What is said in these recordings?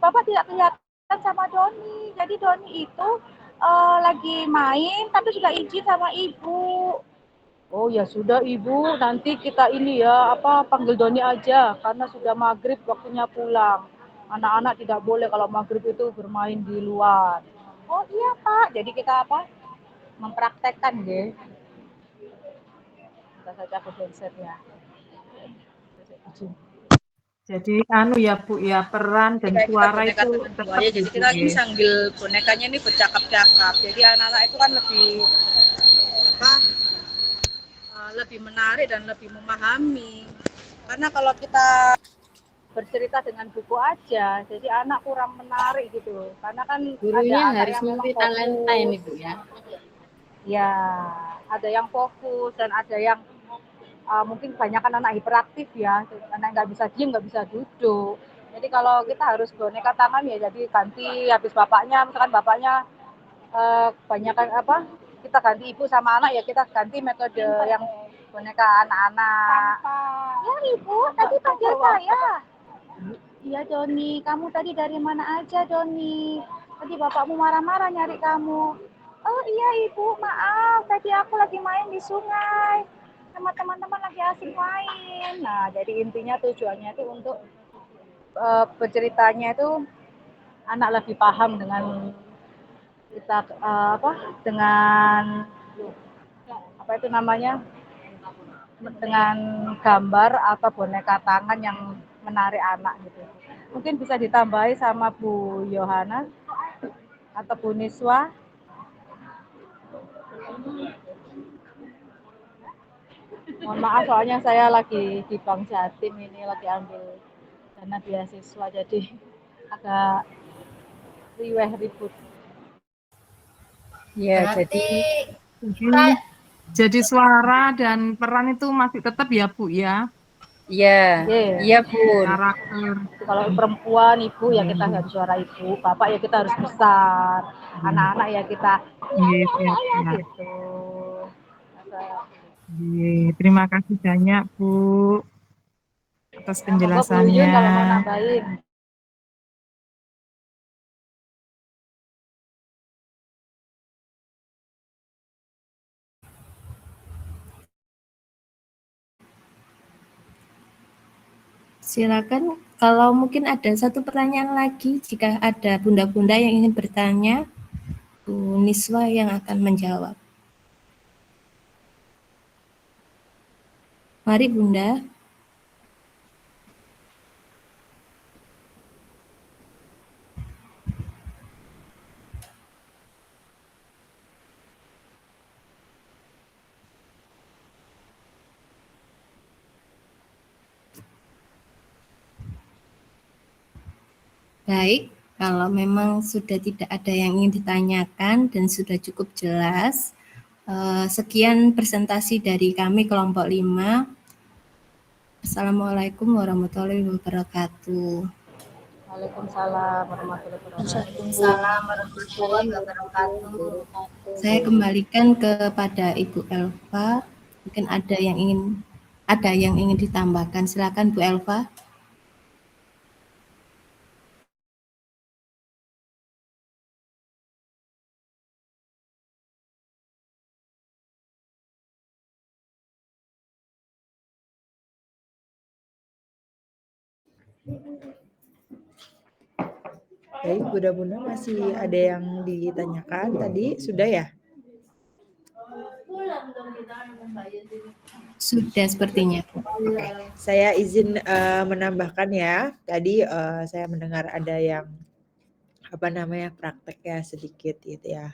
Bapak tidak kelihatan sama Doni. Jadi Doni itu lagi main tapi sudah izin sama ibu. Oh ya sudah ibu, nanti kita ini ya panggil Doni aja karena sudah maghrib waktunya pulang. Anak-anak tidak boleh kalau maghrib itu bermain di luar. Oh iya Pak, jadi kita mempraktekkan deh. Kita saja ke handset ya. Jadi ya Bu ya, peran dan Kayak kita suara boneka itu teman tetap buaya, jadi kita ini sambil bonekanya ini bercakap-cakap. Jadi anak-anak itu kan lebih menarik dan lebih memahami. Karena kalau kita bercerita dengan buku aja, jadi anak kurang menarik gitu. Karena kan gurunya ada anak harus yang memang multi talenta ini Bu ya. Ya, ada yang fokus dan ada yang mungkin kebanyakan anak hiperaktif ya, anak nggak bisa diem, nggak bisa duduk. Jadi kalau kita harus boneka tangan ya jadi ganti habis bapaknya, misalkan bapaknya kebanyakan kita ganti ibu sama anak ya kita ganti metode yang boneka anak-anak. Ya ibu, tadi panggil saya. Iya Doni, kamu tadi dari mana aja Doni? Tadi bapakmu marah-marah nyari kamu. Oh iya ibu, maaf. Tadi aku lagi main di sungai. Sama teman-teman lagi asik main. Nah, jadi intinya tujuannya itu untuk berceritanya itu anak lebih paham dengan kita dengan apa itu namanya? Dengan gambar atau boneka tangan yang menarik anak gitu. Mungkin bisa ditambahi sama Bu Yohana atau Bu Niswa. Mohon maaf soalnya saya lagi di Bank Jatim ini lagi ambil dana beasiswa jadi agak riweh ribut. Ya, jadi suara dan peran itu masih tetap ya Bu ya. Iya Bun. Karakter. Kalau perempuan ibu ya kita harus suara ibu, bapak ya kita harus besar, anak-anak ya kita Ya. gitu. Terima kasih banyak Bu atas Monggo Bu Yuyun penjelasannya. kalau mau nambahin. Silakan kalau mungkin ada satu pertanyaan lagi, jika ada bunda-bunda yang ingin bertanya, Bu Niswa yang akan menjawab. Mari Bunda. Baik, kalau memang sudah tidak ada yang ingin ditanyakan dan sudah cukup jelas, sekian presentasi dari kami kelompok 5. Assalamualaikum warahmatullahi wabarakatuh. Waalaikumsalam warahmatullahi wabarakatuh. Saya kembalikan kepada Ibu Elva. Mungkin ada yang ingin ditambahkan. Silakan Bu Elva. Baik, Bunda-Bunda masih ada yang ditanyakan tadi, sudah ya? Sudah sepertinya. Oke, saya izin menambahkan ya. Tadi saya mendengar ada yang praktek ya sedikit gitu ya.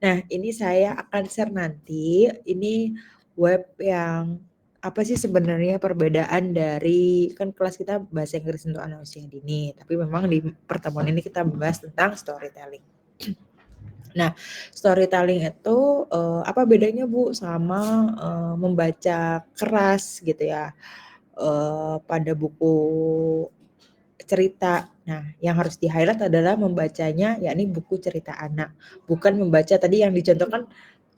Nah, ini saya akan share nanti. Ini web yang apa sih sebenarnya perbedaan dari kan kelas kita bahasa Inggris untuk anak usia dini, tapi memang di pertemuan ini kita membahas tentang storytelling. Nah, storytelling itu apa bedanya Bu sama membaca keras gitu ya pada buku cerita. Nah, yang harus di-highlight adalah membacanya yakni buku cerita anak, bukan membaca tadi yang dicontohkan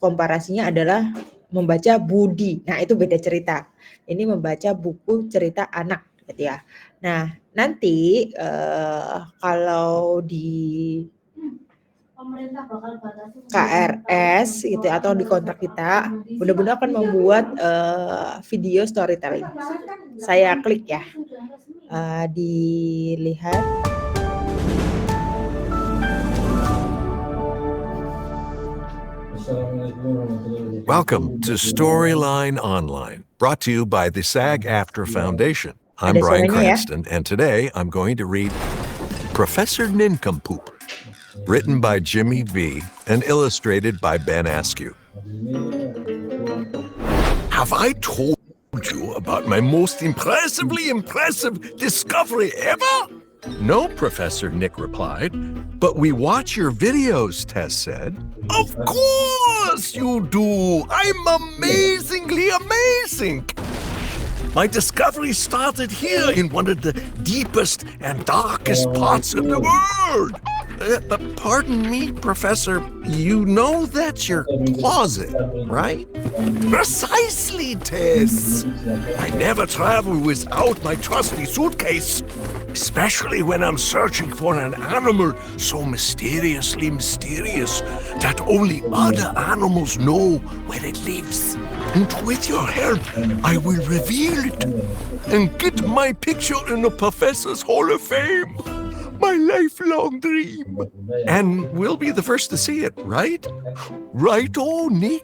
komparasinya adalah membaca Budi. Nah, itu beda cerita. Ini membaca buku cerita anak gitu ya. Nah, nanti kalau di KRS gitu atau di kontrak kita, Bunda-bunda akan membuat video storytelling. Saya klik ya, dilihat. Welcome to Storyline Online, brought to you by the SAG-AFTRA Foundation. I'm Bryan Cranston, and today I'm going to read Professor Nincompoop, written by Jimmy V and illustrated by Ben Askew. Have I told you about my most impressive discovery ever? No, Professor Nick replied, but we watch your videos, Tess said. Of course you do! I'm amazingly amazing! My discovery started here in one of the deepest and darkest parts of the world. But pardon me, Professor, you know that's your closet, right? Precisely, Tess. I never travel without my trusty suitcase, especially when I'm searching for an animal so mysteriously mysterious that only other animals know where it lives. And with your help, I will reveal it and get my picture in the Professor's Hall of Fame. My lifelong dream. And we'll be the first to see it, right? Right-o, Nick?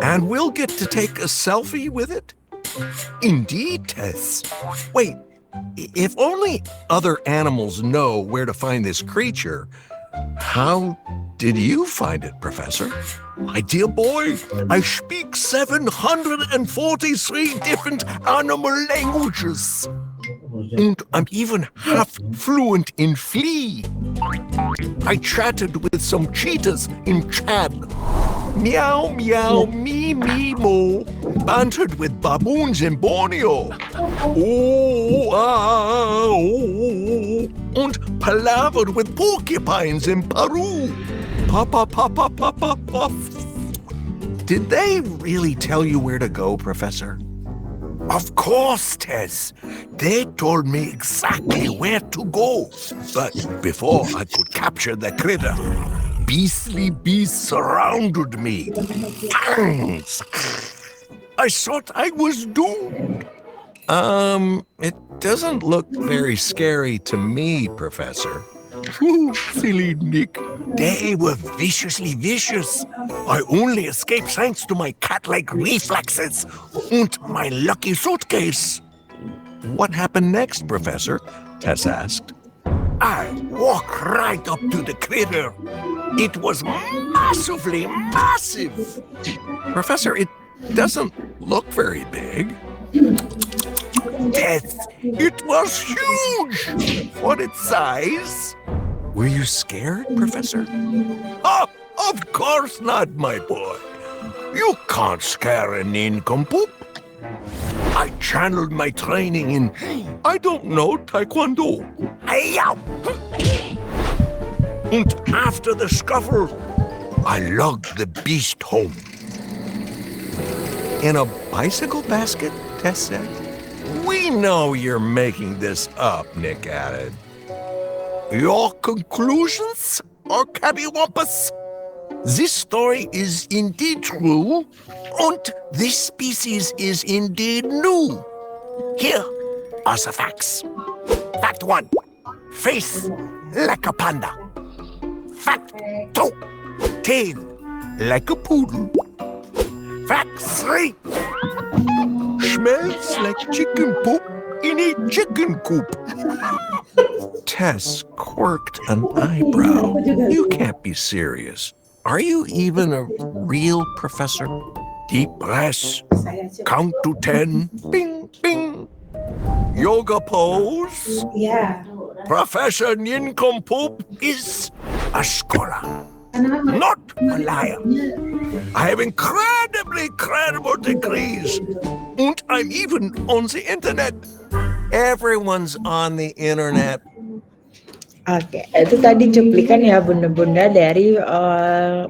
And we'll get to take a selfie with it? Indeed, Tess. Wait, if only other animals know where to find this creature, how did you find it, Professor? My dear boy, I speak 743 different animal languages. And I'm even half fluent in flea. I chatted with some cheetahs in Chad. Meow, meow, me, mo. Bantered with baboons in Borneo. Oh, and palavered with porcupines in Peru. Papa. Did they really tell you where to go, Professor? Of course, Tess. They told me exactly where to go. But before I could capture the critter, beastly beasts surrounded me. Fangs! I thought I was doomed. It doesn't look very scary to me, Professor. Ooh, silly Nick. They were viciously vicious. I only escaped thanks to my cat-like reflexes and my lucky suitcase. What happened next, Professor? Tess asked. I walked right up to the critter. It was massively massive. Professor, it doesn't look very big. Tess, it was huge for its size. Were you scared, Professor? Oh, of course not, my boy. You can't scare a nincompoop. I channeled my training in, I don't know, Taekwondo. Hey-yow! And after the scuffle, I lugged the beast home. In a bicycle basket, Tess said. We know you're making this up, Nick added. Your conclusions are cattywampus? This story is indeed true, and this species is indeed new. Here are the facts. Fact 1, face like a panda. Fact 2, tail like a poodle. Fact 3, smells like chicken poop in a chicken coop. Tess quirked an eyebrow. You can't be serious. Are you even a real professor? Deep breaths. Count to 10. Bing, bing. Yoga pose. Yeah. Professor Nincompoop is a scholar, not a liar. I have incredibly credible degrees, and I'm even on the internet. Everyone's on the internet. Oke, itu tadi cuplikan ya bunda-bunda dari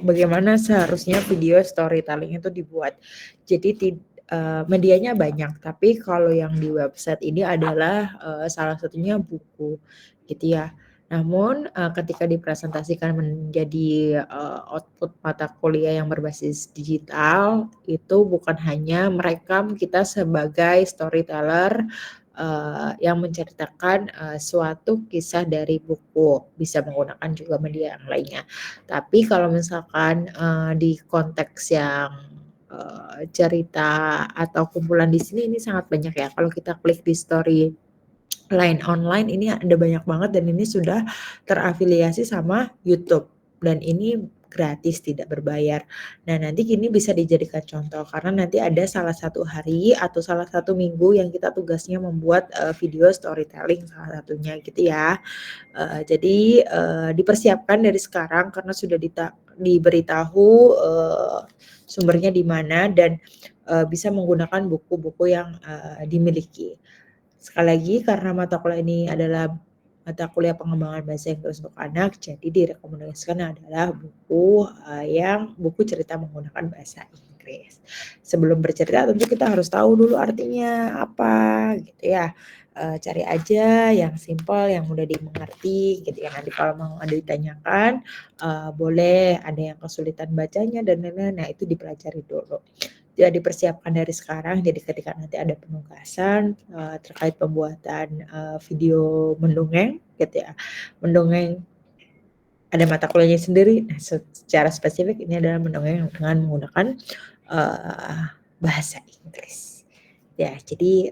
bagaimana seharusnya video storytelling itu dibuat. Jadi medianya banyak, tapi kalau yang di website ini adalah salah satunya buku, gitu ya. Namun ketika dipresentasikan menjadi output mata kuliah yang berbasis digital, itu bukan hanya merekam kita sebagai storyteller yang menceritakan suatu kisah dari buku, bisa menggunakan juga media yang lainnya. Tapi kalau misalkan di konteks yang cerita atau kumpulan di sini ini sangat banyak ya. Kalau kita klik di story line online ini ada banyak banget dan ini sudah terafiliasi sama YouTube dan ini gratis tidak berbayar. Nah, nanti ini bisa dijadikan contoh karena nanti ada salah satu hari atau salah satu minggu yang kita tugasnya membuat video storytelling salah satunya gitu ya. Jadi dipersiapkan dari sekarang karena sudah diberitahu sumbernya di mana dan bisa menggunakan buku-buku yang dimiliki. Sekali lagi karena mata kuliah ini adalah mata kuliah pengembangan bahasa Inggris untuk anak, jadi direkomendasikan adalah buku cerita menggunakan bahasa Inggris. Sebelum bercerita tentu kita harus tahu dulu artinya apa gitu ya. Cari aja yang simple, yang mudah dimengerti gitu ya. Nanti kalau mau ada ditanyakan boleh ada yang kesulitan bacanya dan lain-lain, nah itu dipelajari dulu. Ya dipersiapkan dari sekarang, jadi ketika nanti ada penugasan terkait pembuatan video mendongeng gitu ya, mendongeng ada mata kuliahnya sendiri. Nah, secara spesifik ini adalah mendongeng dengan menggunakan bahasa Inggris ya. Jadi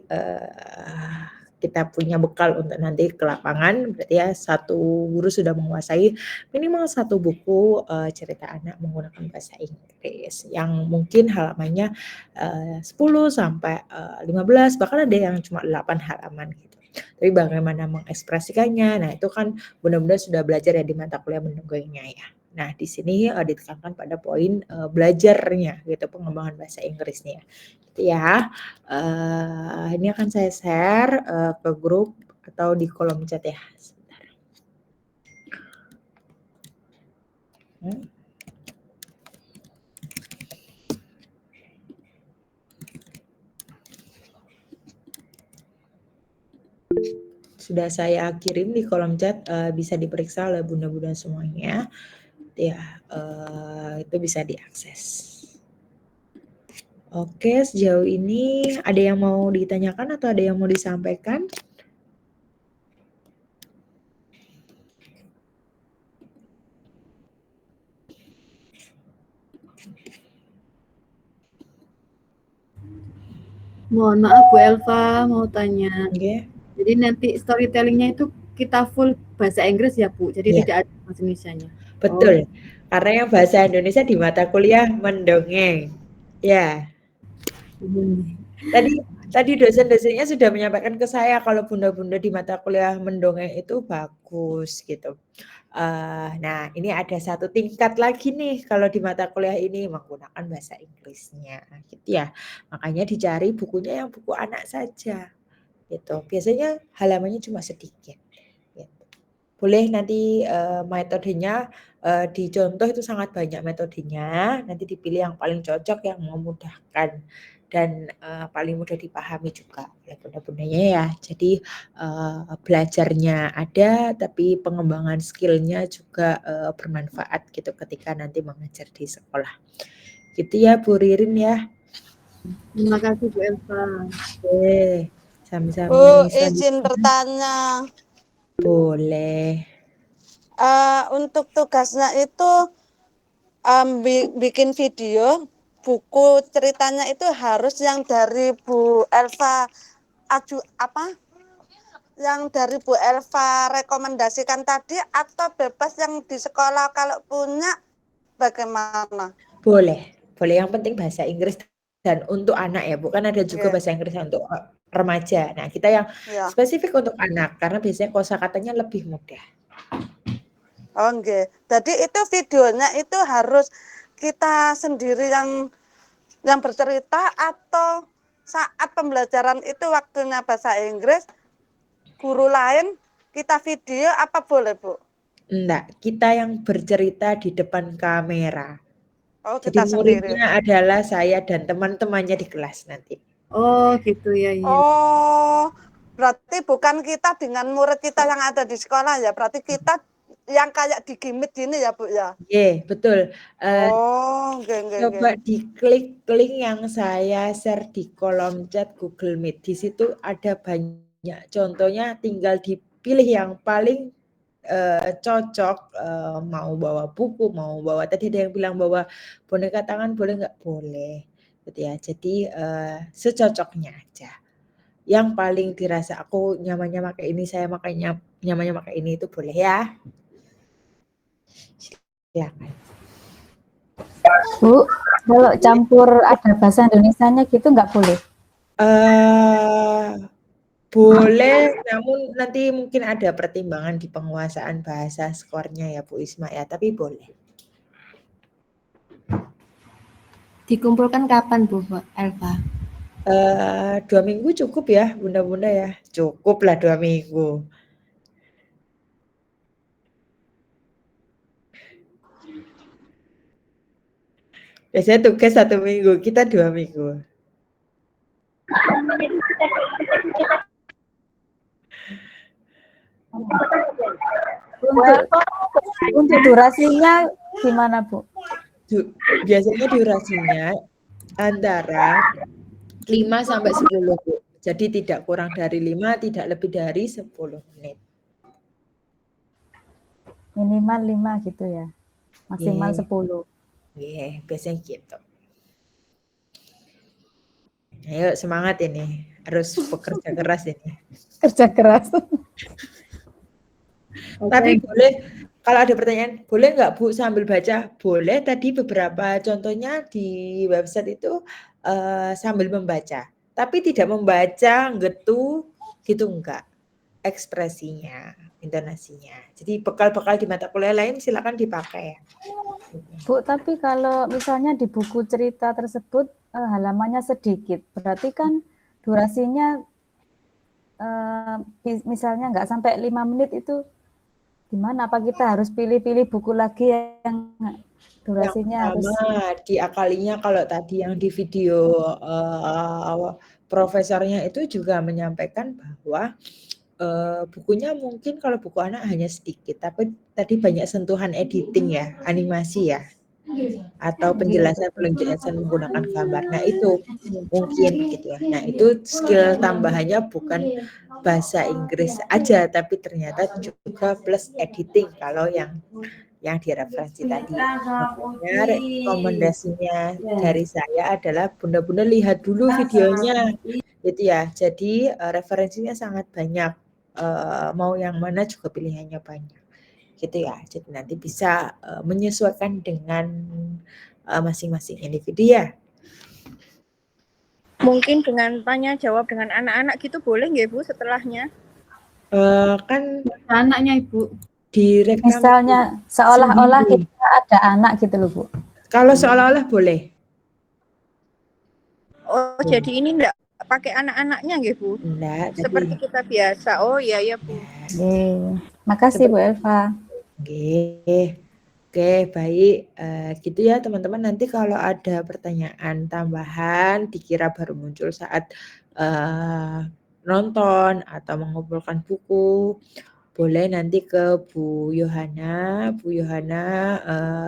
kita punya bekal untuk nanti ke lapangan, berarti ya satu guru sudah menguasai minimal satu buku cerita anak menggunakan bahasa Inggris yang mungkin halamannya 10 sampai 15, bahkan ada yang cuma 8 halaman gitu. Tapi bagaimana mengekspresikannya, nah itu kan benar-benar sudah belajar ya di mata kuliah mendongengnya ya. Nah, di sini ditekankan pada poin belajarnya gitu, pengembangan bahasa Inggrisnya. Gitu ya. Ini akan saya share ke grup atau di kolom chat ya. Sebentar. Sudah saya kirim di kolom chat, bisa diperiksa oleh bunda-bunda semuanya. Ya, itu bisa diakses. Oke, sejauh ini ada yang mau ditanyakan atau ada yang mau disampaikan? Mohon maaf Bu Elva, mau tanya. Oke. Jadi nanti storytellingnya itu kita full bahasa Inggris ya Bu, jadi Iya. tidak ada bahasa Indonesianya. Betul, karena yang bahasa Indonesia di mata kuliah mendongeng. Ya. Tadi dosen-dosennya sudah menyampaikan ke saya kalau bunda-bunda di mata kuliah mendongeng itu bagus gitu. Nah, ini ada satu tingkat lagi nih kalau di mata kuliah ini menggunakan bahasa Inggrisnya, gitu ya. Makanya dicari bukunya yang buku anak saja, gitu. Biasanya halamannya cuma sedikit. Gitu. Boleh nanti metodenya dicontoh, itu sangat banyak metodenya. Nanti dipilih yang paling cocok, yang memudahkan dan paling mudah dipahami juga oleh bunda-bundanya ya. Jadi belajarnya ada, tapi pengembangan skillnya juga bermanfaat gitu ketika nanti mengajar di sekolah. Gitu ya Bu Ririn ya. Terima kasih Bu Elva. Oke, sama-sama. Bu, izin bertanya. Boleh. Untuk tugasnya itu bikin video, buku ceritanya itu harus yang dari Bu Elva yang dari Bu Elva rekomendasikan tadi atau bebas yang di sekolah kalau punya bagaimana? Boleh yang penting bahasa Inggris dan untuk anak ya, bukan ada juga bahasa Inggris untuk remaja. Nah, kita yang spesifik untuk anak karena biasanya kosakatanya lebih mudah. Oh, nggih. Jadi itu videonya itu harus kita sendiri yang bercerita atau saat pembelajaran itu waktunya bahasa Inggris, guru lain kita video apa boleh, Bu? Enggak, kita yang bercerita di depan kamera. Oh, Jadi kita sendiri. muridnya adalah saya dan teman-temannya di kelas nanti. Oh, gitu ya. Iya. Oh, berarti bukan kita dengan murid kita yang ada di sekolah ya. Berarti kita yang kayak digimit gini ya, Bu ya. Iya, betul. Oh, nggih. Coba diklik link yang saya share di kolom chat Google Meet. Di situ ada banyak contohnya, tinggal dipilih yang paling cocok. Mau bawa buku, mau bawa, tadi ada yang bilang bawa boneka tangan, boleh nggak? Boleh, gitu ya. Jadi secocoknya aja. Yang paling dirasa aku nyamannya pakai ini, saya makanya nyamannya pakai ini, itu boleh ya. Silakan. Bu, kalau campur ada bahasa Indonesianya gitu nggak boleh? Boleh, namun nanti mungkin ada pertimbangan di penguasaan bahasa skornya ya Bu Isma ya, tapi boleh. Dikumpulkan kapan Bu Elva? 2 minggu cukup ya Bunda-Bunda ya, cukup lah 2 minggu. Biasanya tugas 1 minggu, kita 2 minggu. Untuk durasinya gimana Bu? Biasanya durasinya antara 5 sampai 10 Bu. Jadi tidak kurang dari 5, tidak lebih dari 10 menit. Minimal 5 gitu ya, maksimal 10. Iya, biasanya gitu. Ayo semangat ini, harus bekerja keras ini. Kerja keras. Tapi boleh, kalau ada pertanyaan, boleh nggak Bu sambil baca? Boleh, tadi beberapa contohnya di website itu sambil membaca. Tapi tidak membaca, gitu enggak. Ekspresinya, intonasinya. Jadi bekal-bekal di mata kuliah lain silakan dipakai. Bu, tapi kalau misalnya di buku cerita tersebut halamannya sedikit, berarti kan durasinya misalnya nggak sampai 5 menit itu gimana? Apa kita harus pilih-pilih buku lagi yang durasinya harus diakalinya. Kalau tadi yang di video profesornya itu juga menyampaikan bahwa bukunya mungkin kalau buku anak hanya sedikit, tapi tadi banyak sentuhan editing ya, animasi ya, atau penjelasan menggunakan gambar. Nah itu mungkin gitu ya. Nah itu skill tambahannya bukan bahasa Inggris aja, tapi ternyata juga plus editing kalau yang direferensi tadi. Makanya rekomendasinya dari saya adalah Bunda-Bunda lihat dulu videonya, gitu ya. Jadi referensinya sangat banyak. Mau yang mana juga pilihannya banyak, gitu ya. Jadi nanti bisa menyesuaikan dengan masing-masing individu ya. Mungkin dengan tanya jawab dengan anak-anak gitu boleh nggak Bu setelahnya? Kan anaknya Ibu. Direkam misalnya seolah-olah kita ada anak gitu loh Bu. Kalau seolah-olah boleh. Oh, jadi ini enggak pakai anak-anaknya nggih Bu? Enggak, seperti kita biasa. Oh iya Bu. Makasih Bu Elva. Oke, baik. Gitu ya teman-teman. Nanti kalau ada pertanyaan tambahan dikira baru muncul saat nonton atau mengumpulkan buku, boleh nanti ke Bu Yohana. Bu Yohana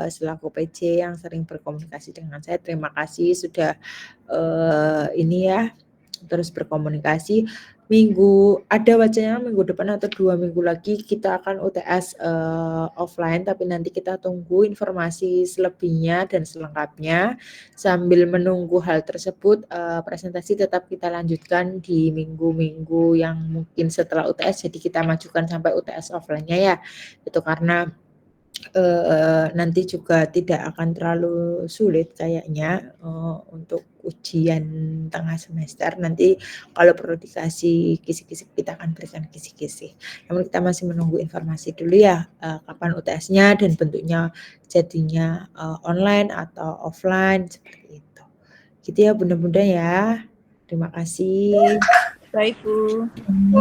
selaku PJ yang sering berkomunikasi dengan saya. Terima kasih sudah ini ya, terus berkomunikasi. Ada wacana minggu depan atau 2 minggu lagi kita akan UTS offline, tapi nanti kita tunggu informasi selebihnya dan selengkapnya. Sambil menunggu hal tersebut, presentasi tetap kita lanjutkan di minggu-minggu yang mungkin setelah UTS, jadi kita majukan sampai UTS offline-nya ya. Itu karena nanti juga tidak akan terlalu sulit kayaknya untuk ujian tengah semester. Nanti kalau perlu dikasih kisi-kisi kita akan berikan kisi-kisi. Namun kita masih menunggu informasi dulu ya, kapan UTS-nya dan bentuknya jadinya online atau offline seperti itu. Gitu ya Bunda-Bunda ya. Terima kasih. Baik Bu.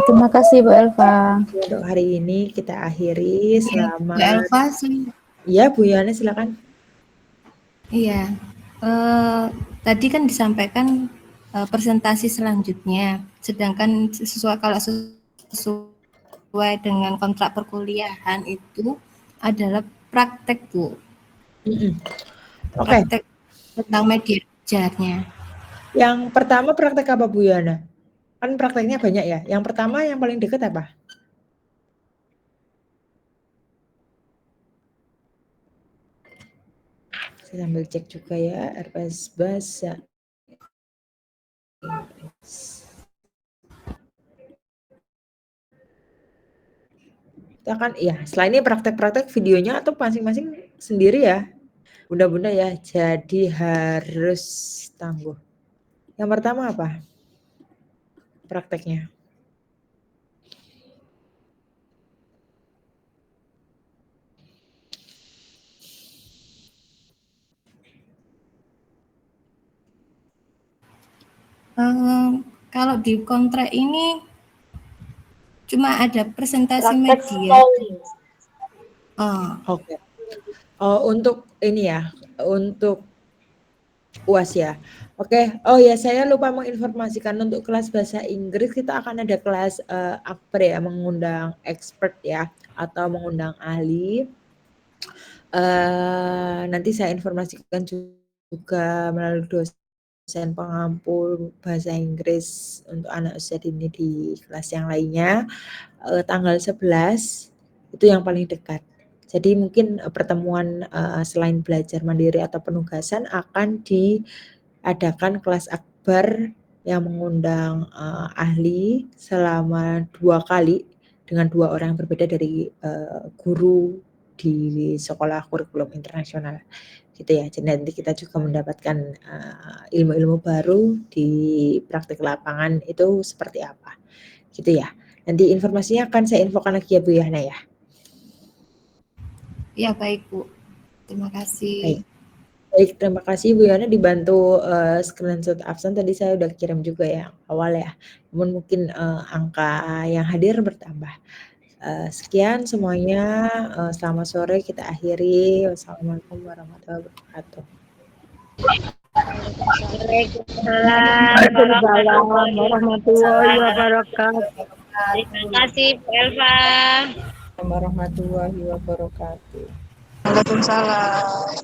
Terima kasih Bu Elva. Untuk hari ini kita akhiri. Selamat. Bu Elva sih. Iya Bu Yana silakan. Iya, tadi kan disampaikan presentasi selanjutnya, sedangkan kalau sesuai dengan kontrak perkuliahan itu adalah praktek, Bu. Oke. Praktek tentang media belajarnya. Yang pertama praktek apa Bu Yana? Kan prakteknya banyak ya. Yang pertama yang paling dekat apa? Saya sambil cek juga ya, RPS Bahasa Inggris. Kita kan iya, selain ini praktek-praktek videonya atau masing-masing sendiri ya? Bunda-bunda ya, jadi harus tangguh. Yang pertama apa? Prakteknya. Kalau di kontrak ini cuma ada presentasi media. Oke. Untuk ini ya, untuk UAS ya. Oke. Oh ya, saya lupa menginformasikan untuk kelas bahasa Inggris kita akan ada kelas akper ya, mengundang expert ya atau mengundang ahli. Nanti saya informasikan juga melalui dosen pengampu bahasa Inggris untuk anak usia dini di kelas yang lainnya. Tanggal 11 itu yang paling dekat. Jadi mungkin pertemuan selain belajar mandiri atau penugasan akan diadakan kelas akbar yang mengundang ahli selama 2 kali dengan 2 orang yang berbeda dari guru di sekolah kurikulum internasional gitu ya. Jadi nanti kita juga mendapatkan ilmu-ilmu baru di praktik lapangan itu seperti apa gitu ya. Nanti informasinya akan saya infokan lagi ya Bu Yana ya. Ya baik Bu, terima kasih. Baik, terima kasih Bu Yana dibantu screenshot absen tadi saya udah kirim juga ya awal ya. Namun mungkin angka yang hadir bertambah. Sekian semuanya, selamat sore kita akhiri. Wassalamualaikum warahmatullahi wabarakatuh. Waalaikumsalam warahmatullahi wabarakatuh. Terima kasih, Bu Elva. Warahmatullahi wabarakatuh. Waalaikumsalam.